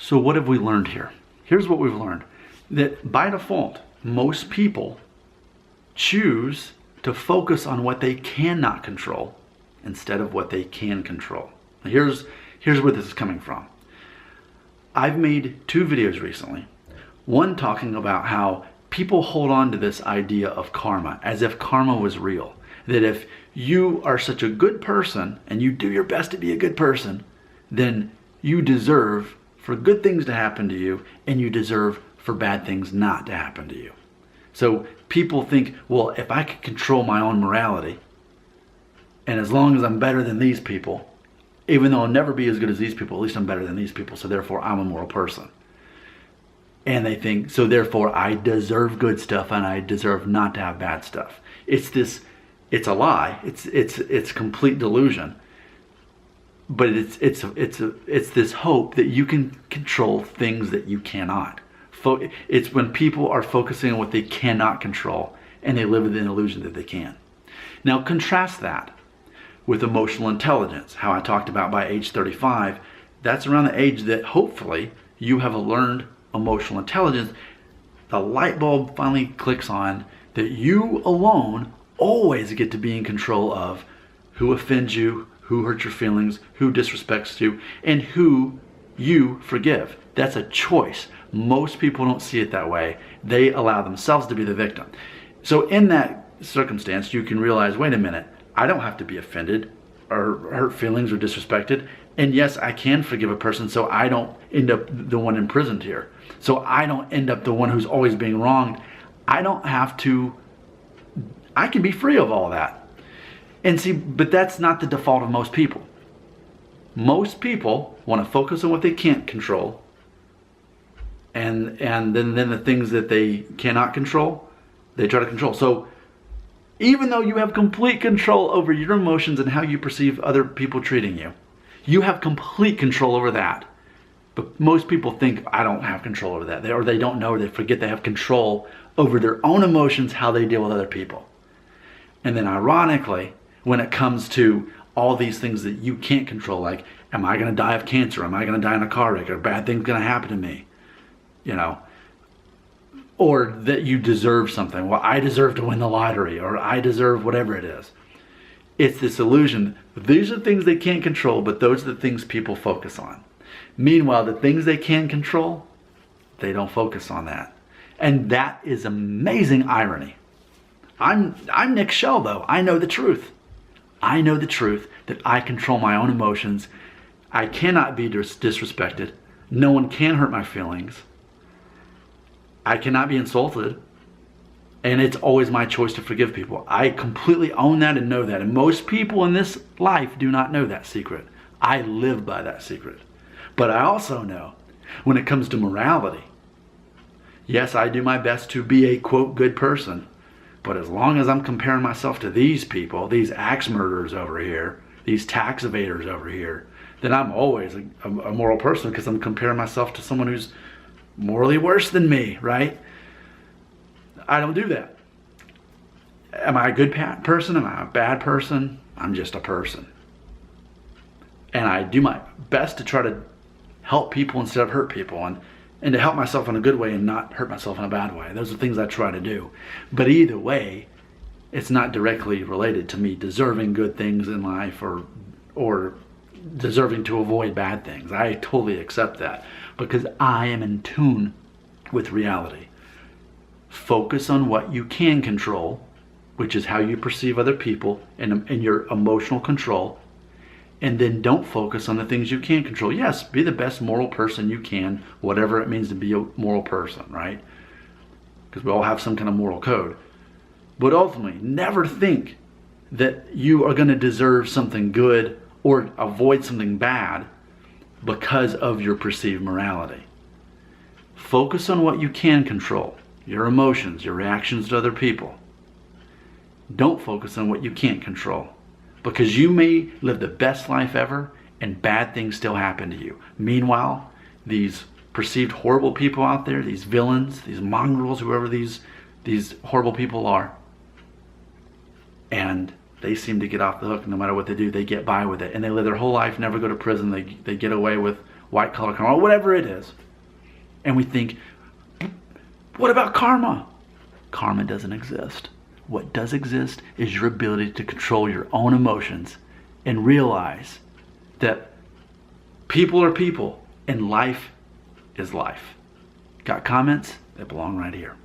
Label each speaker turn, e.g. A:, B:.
A: So what have we learned here? Here's what we've learned. That by default, most people choose to focus on what they cannot control instead of what they can control. Here's where this is coming from. I've made 2 videos recently. One talking about how people hold on to this idea of karma as if karma was real. That if you are such a good person and you do your best to be a good person, then you deserve for good things to happen to you and you deserve for bad things not to happen to you. So people think, well, if I can control my own morality, and as long as I'm better than these people, even though I'll never be as good as these people, at least I'm better than these people, so therefore I'm a moral person. And they think, so therefore I deserve good stuff and I deserve not to have bad stuff. It's a lie. It's complete delusion. But it's this hope that you can control things that you cannot. It's when people are focusing on what they cannot control and they live with an illusion that they can. Now contrast that with emotional intelligence, how I talked about by age 35. That's around the age that hopefully you have learned emotional intelligence. The light bulb finally clicks on that you alone always get to be in control of who offends you, who hurts your feelings, who disrespects you, and who you forgive. That's a choice. Most people don't see it that way. They allow themselves to be the victim. So in that circumstance, you can realize, wait a minute, I don't have to be offended or hurt feelings or disrespected. And yes, I can forgive a person so I don't end up the one imprisoned here. So I don't end up the one who's always being wronged. I don't have to, I can be free of all that. And see, but that's not the default of most people. Most people want to focus on what they can't control. And then the things that they cannot control, they try to control. So even though you have complete control over your emotions and how you perceive other people treating you, you have complete control over that. But most people think, I don't have control over that. Or they don't know, or they forget they have control over their own emotions, how they deal with other people. And then ironically, when it comes to all these things that you can't control, like, am I going to die of cancer? Am I going to die in a car wreck? Are bad things going to happen to me? You know, or that you deserve something. Well, I deserve to win the lottery, or I deserve whatever it is. It's this illusion. These are things they can't control, but those are the things people focus on. Meanwhile, the things they can control, they don't focus on that. And that is amazing irony. I'm Nick Shell, though. I know the truth. I know the truth that I control my own emotions. I cannot be disrespected. No one can hurt my feelings. I cannot be insulted. And it's always my choice to forgive people. I completely own that and know that. And most people in this life do not know that secret. I live by that secret. But I also know when it comes to morality, yes, I do my best to be a, quote, good person. But as long as I'm comparing myself to these people, these axe murderers over here, these tax evaders over here, then I'm always a moral person because I'm comparing myself to someone who's morally worse than me, right? I don't do that. Am I a good person? Am I a bad person? I'm just a person. And I do my best to try to help people instead of hurt people, and to help myself in a good way and not hurt myself in a bad way. Those are things I try to do. But either way, it's not directly related to me deserving good things in life or deserving to avoid bad things. I totally accept that because I am in tune with reality. Focus on what you can control, which is how you perceive other people and your emotional control. And then don't focus on the things you can't control. Yes, be the best moral person you can, whatever it means to be a moral person, right? Because we all have some kind of moral code. But ultimately, never think that you are going to deserve something good or avoid something bad because of your perceived morality. Focus on what you can control, your emotions, your reactions to other people. Don't focus on what you can't control. Because you may live the best life ever and bad things still happen to you. Meanwhile, these perceived horrible people out there, these villains, these mongrels, whoever these horrible people are, and they seem to get off the hook no matter what they do. They get by with it and they live their whole life, never go to prison. They get away with white collar karma, whatever it is. And we think, what about karma? Karma doesn't exist. What does exist is your ability to control your own emotions and realize that people are people and life is life. Got comments? They belong right here.